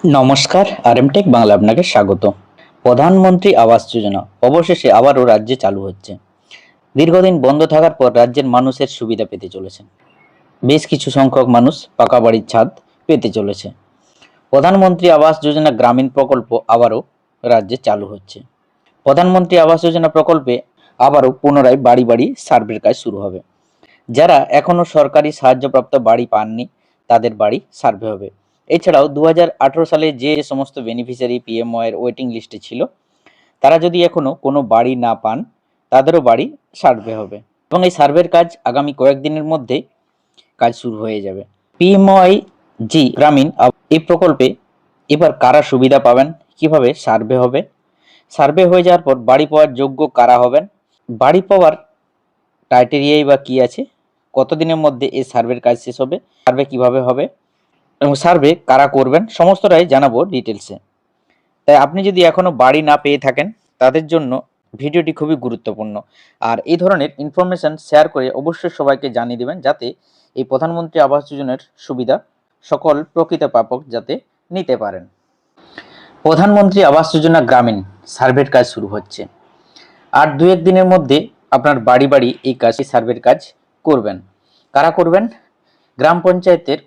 নমস্কার, আরএমটেক বাংলা আপনাকে স্বাগত। প্রধানমন্ত্রী আবাস যোজনা অবশেষে আবারও রাজ্যে চালু হচ্ছে। দীর্ঘদিন বন্ধ থাকার পর রাজ্যের মানুষের সুবিধা পেতে চলেছে। বেশ কিছু সংখ্যক মানুষ পাকা বাড়ির ছাদ পেতে চলেছে। প্রধানমন্ত্রী আবাস যোজনা গ্রামীণ প্রকল্প আবারও রাজ্যে চালু হচ্ছে। প্রধানমন্ত্রী আবাস যোজনা প্রকল্পে আবারও পুনরায় বাড়ি বাড়ি সার্ভের কাজ শুরু হবে। যারা এখনো সরকারি সাহায্যপ্রাপ্ত বাড়ি পাননি তাদের বাড়ি সার্ভে হবে। এছাড়াও 2018 সালে যে সমস্ত বেনিফিশিয়ারি পিএমওয়াই এর ওয়েটিং লিস্টে ছিল তারা যদি এখনো কোনো বাড়ি না পান তাদেরও বাড়ি সার্ভে হবে এবং এই সার্ভের কাজ আগামী কয়েকদিনের মধ্যে কাজ শুরু হয়ে যাবে। পিএমওয়াই জি গ্রামীণ এই প্রকল্পে এবার কারা সুবিধা পাবেন, কিভাবে সার্ভে হবে, সার্ভে হয়ে যাওয়ার পর বাড়ি পাওয়ার যোগ্য কারা হবেন, বাড়ি পাওয়ার ক্রাইটেরিয়াই বা কী আছে, কতদিনের মধ্যে এই সার্ভের কাজ শেষ হবে, সার্ভে কিভাবে হবে এবং সার্ভে কারা করবেন সমস্তটাই জানাবো ডিটেলসে। তাই আপনি যদি এখনো বাড়ি না পেয়ে থাকেন তাদের জন্য ভিডিওটি খুবই গুরুত্বপূর্ণ। আর এই ধরনের ইনফরমেশন শেয়ার করে অবশ্যই সবাইকে জানিয়ে দেবেন যাতে এই প্রধানমন্ত্রী আবাস যোজনার সুবিধা সকল প্রকৃত প্রাপক যাতে নিতে পারেন। প্রধানমন্ত্রী আবাস যোজনা গ্রামীণ সার্ভের কাজ শুরু হচ্ছে। আর দু এক দিনের মধ্যে আপনার বাড়ি বাড়ি এই কাজ সার্ভের কাজ করবেন। কারা করবেন? গ্রাম পঞ্চায়েতের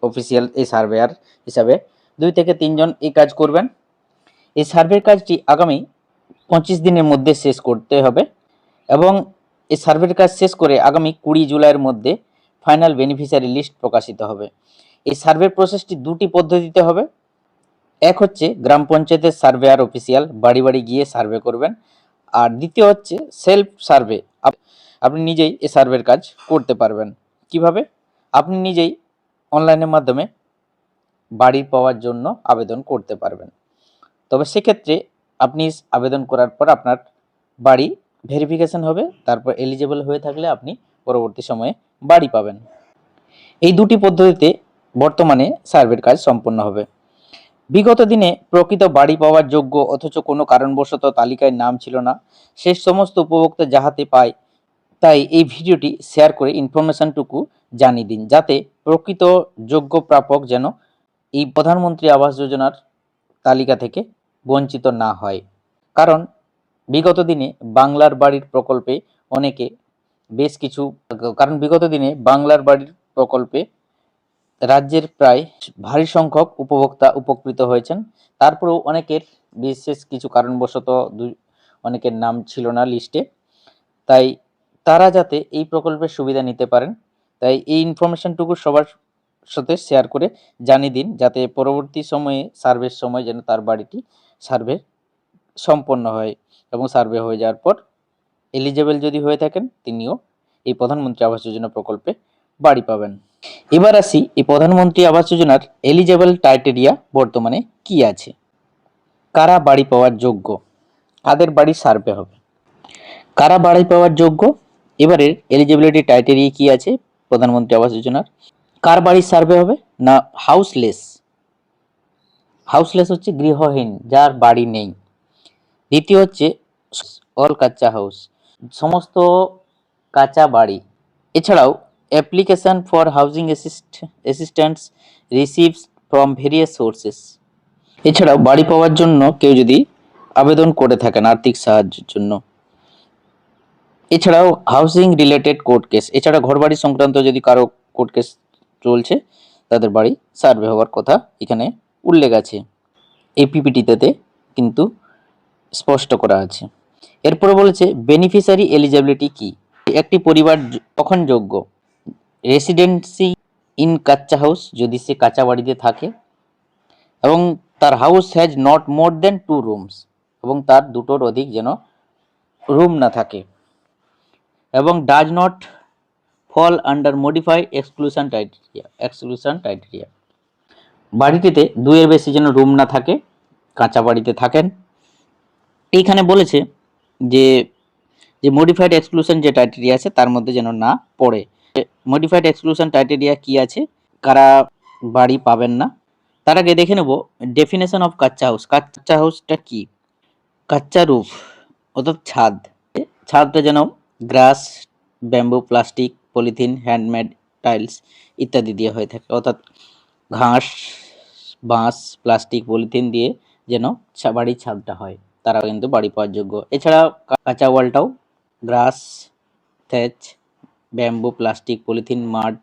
অফিসিয়াল এই সার্ভেয়ার হিসাবে 2 থেকে 3 জন এই কাজ করবেন। এই সার্ভের কাজটি আগামী 25 দিনের মধ্যে শেষ করতে হবে এবং এই সার্ভের কাজ শেষ করে আগামী 20 জুলাইয়ের মধ্যে ফাইনাল বেনিফিশিয়ারি লিস্ট প্রকাশিত হবে। এই সার্ভে প্রসেসটি দুটি পদ্ধতিতে হবে। এক হচ্ছে গ্রাম পঞ্চায়েতের সার্ভেয়ার অফিসিয়াল বাড়ি বাড়ি গিয়ে সার্ভে করবেন, আর দ্বিতীয় হচ্ছে সেলফ সার্ভে। আপনি নিজেই এই সার্ভের কাজ করতে পারবেন। কিভাবে? আপনি নিজেই অনলাইনের মাধ্যমে বাড়ি পাওয়ার জন্য আবেদন করতে পারবেন। তবে সেক্ষেত্রে আপনি আবেদন করার পর আপনার বাড়ি ভেরিফিকেশন হবে, তারপর এলিজেবল হয়ে থাকলে আপনি পরবর্তী সময়ে বাড়ি পাবেন। এই দুটি পদ্ধতিতে বর্তমানে সার্ভের কাজ সম্পন্ন হবে। বিগত দিনে প্রকৃত বাড়ি পাওয়ার যোগ্য অথচ কোনো কারণবশত তালিকায় নাম ছিল না সেই সমস্ত উপভোক্তা যাহাতে পায়, তাই এই ভিডিওটি শেয়ার করে ইনফরমেশনটুকু জানিয়ে দিন যাতে প্রকৃত যোগ্য প্রাপক যেন এই প্রধানমন্ত্রী আবাস যোজনার তালিকা থেকে বঞ্চিত না হয়। কারণ বিগত দিনে বাংলার বাড়ির প্রকল্পে অনেকে বাংলার বাড়ির প্রকল্পে রাজ্যের প্রায় ভারী সংখ্যক উপভোক্তা উপকৃত হয়েছেন। তারপরেও অনেকের বিশেষ কিছু কারণবশত অনেকের নাম ছিল না লিস্টে, তাই তারা যাতে এই প্রকল্পের সুবিধা নিতে পারেন তাই এই ইনফরমেশনটুকু সবার সাথে শেয়ার করে জানিয়ে দিন যাতে পরবর্তী সময়ে সার্ভের সময় যেন তার বাড়িটি সার্ভে সম্পন্ন হয় এবং সার্ভে হয়ে যাওয়ার পর এলিজেবল যদি হয়ে থাকেন তিনিও এই প্রধানমন্ত্রী আবাস যোজনা প্রকল্পে বাড়ি পাবেন। এবার আসি এই প্রধানমন্ত্রী আবাস যোজনার এলিজেবল ক্রাইটেরিয়া বর্তমানে কি আছে, কারা বাড়ি পাওয়ার যোগ্য, কাদের বাড়ি সার্ভে হবে, কারা বাড়ি পাওয়ার যোগ্য। এবারের এলিজিবিলিটি ক্রাইটেরিয়া কি আছে প্রধানমন্ত্রী আবাস যোজনার? কার বাড়ি সার্ভে হবে না হাউসলেস হচ্ছে গৃহহীন, যার বাড়ি নেই। দ্বিতীয় হচ্ছে অল কাচ্চা হাউস, সমস্ত কাঁচা বাড়ি। এছাড়াও application for housing assistance receives from various sources. এছাড়াও বাড়ি পাওয়ার জন্য কেউ যদি আবেদন করে থাকেন আর্থিক সাহায্যের জন্য। এছাড়াও হাউসিং রিলেটেড কোর্ট কেস, এছাড়া ঘরবাড়ি সংক্রান্ত যদি কারো কোর্ট কেস চলছে তাদের বাড়ি সার্ভে হওয়ার কথা এখানে উল্লেখ আছে, এই পিপিটিতে কিন্তু স্পষ্ট করা আছে। এরপরে বলেছে বেনিফিশিয়ারি এলিজিবিলিটি কি, একটি পরিবার তখন যোগ্য রেসিডেন্সি ইন কাচ্চা হাউস, যদি সে কাঁচা বাড়িতে থাকে এবং তার house has not more than 2 rooms, এবং তার দুটোর অধিক যেন রুম না থাকে, এবং does not fall under modified exclusion criteria. বাড়িটিতে 2 এর বেশি যেন রুম না থাকে, কাঁচা বাড়িতে থাকেন। এইখানে বলেছে যে মডিফাইড এক্সক্লুশন যে ক্রাইটেরিয়া আছে তার মধ্যে যেন না পড়ে। মডিফাইড এক্সক্লুশন ক্রাইটেরিয়া কি আছে, কারা বাড়ি পাবেন না, তার আগে দেখে নেব ডেফিনেশন অফ কাচ্চা হাউস। কাচ্চা হাউসটা কি? কাচ্চা রুফ অর্থাৎ ছাদটা যেন grass, bamboo, plastic, polythene, handmade tiles ইত্যাদি দিয়ে হয়ে থাকে, অর্থাৎ ঘাস, বাঁশ, প্লাস্টিক, পলিথিন দিয়ে যেন বাড়ির ছাদটা হয়, তারা কিন্তু বাড়ি পাওয়ার যোগ্য। এছাড়া কাঁচা ওয়ালটাও grass, thatch, bamboo, plastic, polythene, mud,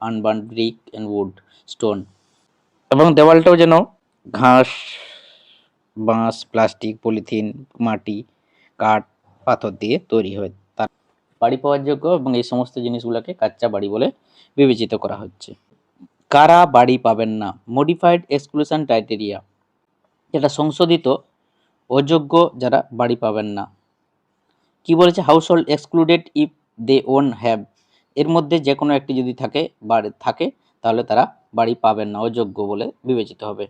unburnt brick and wood, stone, এবং দেওয়ালটাও যেন ঘাস, বাঁশ, প্লাস্টিক, পলিথিন, মাটি, কাঠ, পাথর দিয়ে তৈরি হয়, তার বাড়ি পাওয়ার যোগ্য, এবং এই সমস্ত জিনিসগুলোকে কাচ্চা বাড়ি বলে বিবেচিত করা হচ্ছে। কারা বাড়ি পাবেন না? মডিফাইড এক্সক্লুশন ক্রাইটেরিয়া, যেটা সংশোধিত অযোগ্য যারা বাড়ি পাবেন না। কি বলেছে? Household excluded if they own have, এর মধ্যে যে কোনো একটি যদি থাকে তাহলে তারা বাড়ি পাবেন না, অযোগ্য বলে বিবেচিত হবে।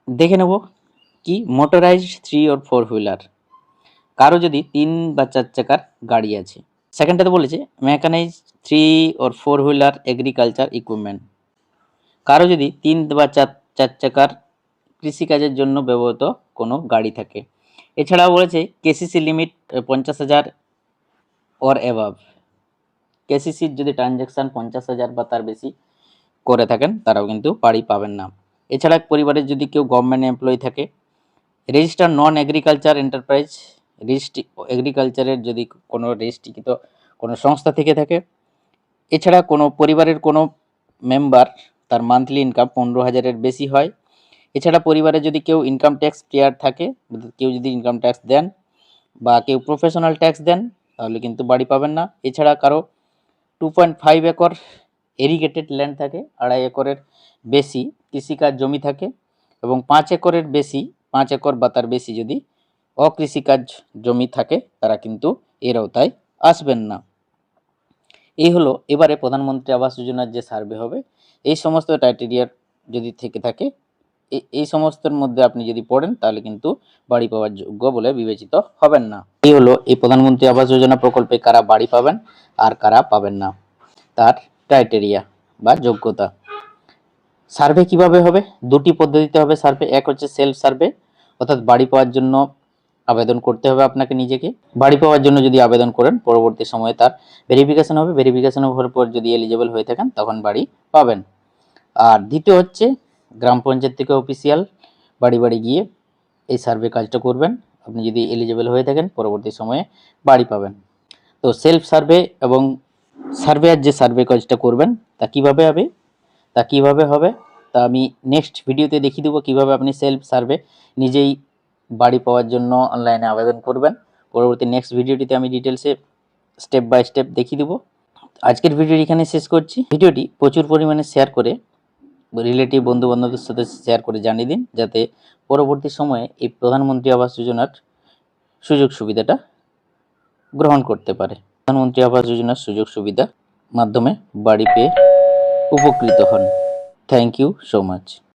দেখে নেব কি মোটরাইজড 3 or 4 হুইলার, কারো যদি 3 বা 4 চাকার গাড়ি আছে। সেকেন্ডটাতে বলেছে mechanise 3 or 4 wheeler agriculture equipment, কারো যদি 3 বা 4 চাকার কৃষিকাজের জন্য ব্যবহৃত কোনো গাড়ি থাকে। এছাড়াও বলেছে কেসিসি লিমিট 50,000 অর অ্যাবাভ, কেসিসির যদি ট্রানজ্যাকশান 50,000 বা তার বেশি করে থাকেন তারাও কিন্তু বাড়ি পাবেন না। এছাড়া পরিবারের যদি কেউ গভর্নমেন্ট এমপ্লয়ি থাকে, রেজিস্টার নন এগ্রিকালচার এন্টারপ্রাইজ, এগ্রিকালচারের যদি কোনো রেজিস্ট্রিকৃত কোনো সংস্থা থেকে থাকে, এছাড়া কোনো পরিবারের কোনো মেম্বার তার মান্থলি ইনকাম 15,000-এর বেশি হয়, এছাড়া পরিবারে যদি কেউ ইনকাম ট্যাক্স পেয়ার থাকে, কেউ যদি ইনকাম ট্যাক্স দেন বা কেউ প্রফেশনাল ট্যাক্স দেন তাহলে কিন্তু বাড়ি পাবেন না। এছাড়া কারো 2.5 একর এরিগেটেড ল্যান্ড থাকে, 2.5 একরের বেশি কৃষিকাজ জমি থাকে, এবং 5 একরের বেশি, 5 একর বা তার বেশি যদি অকৃষিকাজ জমি থাকে, তারা কিন্তু এর আওতায় আসবেন না। এই হলো এবারে প্রধানমন্ত্রী আবাস যোজনার যে সার্ভে হবে, এই সমস্ত ক্রাইটেরিয়ার যদি থেকে থাকে, এই সমস্তের মধ্যে আপনি যদি পড়েন তাহলে কিন্তু বাড়ি পাওয়ার যোগ্য বলে বিবেচিত হবেন না। এই হলো এই প্রধানমন্ত্রী আবাস যোজনা প্রকল্পে কারা বাড়ি পাবেন আর কারা পাবেন না, তার ক্রাইটেরিয়া বা যোগ্যতা। সার্ভে কিভাবে হবে? দুটি পদ্ধতিতে হবে সার্ভে। এক হচ্ছে সেলফ সার্ভে, অর্থাৎ বাড়ি পাওয়ার জন্য আবেদন করতে হবে আপনাকে নিজেকে। বাড়ি পাওয়ার জন্য যদি আবেদন করেন পরবর্তী সময়ে তার ভেরিফিকেশন হবে, ভেরিফিকেশন হওয়ার পর যদি এলিজেবল হয়ে থাকেন তখন বাড়ি পাবেন। আর দ্বিতীয় হচ্ছে গ্রাম পঞ্চায়েত থেকে অফিসিয়াল বাড়ি বাড়ি গিয়ে এই সার্ভে কাজটা করবেন। আপনি যদি এলিজেবল হয়ে থাকেন পরবর্তী সময়ে বাড়ি পাবেন। তো সেলফ সার্ভে এবং সার্ভেয়ার যে সার্ভে কাজটা করবেন তা কিভাবে হবে তা আমি নেক্সট ভিডিওতে দেখিয়ে দেবো কিভাবে আপনি সেলফ সার্ভে নিজেই বাড়ি পাওয়ার জন্য অনলাইনে আবেদন করবেন। পরবর্তী নেক্সট ভিডিওটিতে আমি ডিটেলসে স্টেপ বাই স্টেপ দেখিয়ে দেবো। আজকের ভিডিওটি এখানে শেষ করছি। ভিডিওটি প্রচুর পরিমাণে শেয়ার করে রিলেটিভ বন্ধু বান্ধবদের সাথে শেয়ার করে জানিয়ে দিন, যাতে পরবর্তী সময়ে এই প্রধানমন্ত্রী আবাস যোজনার সুযোগ সুবিধাটা গ্রহণ করতে পারে। প্রধানমন্ত্রী আবাস যোজনার সুযোগ সুবিধা মাধ্যমে বাড়ি পেয়ে উপকৃত হন। Thank you so much.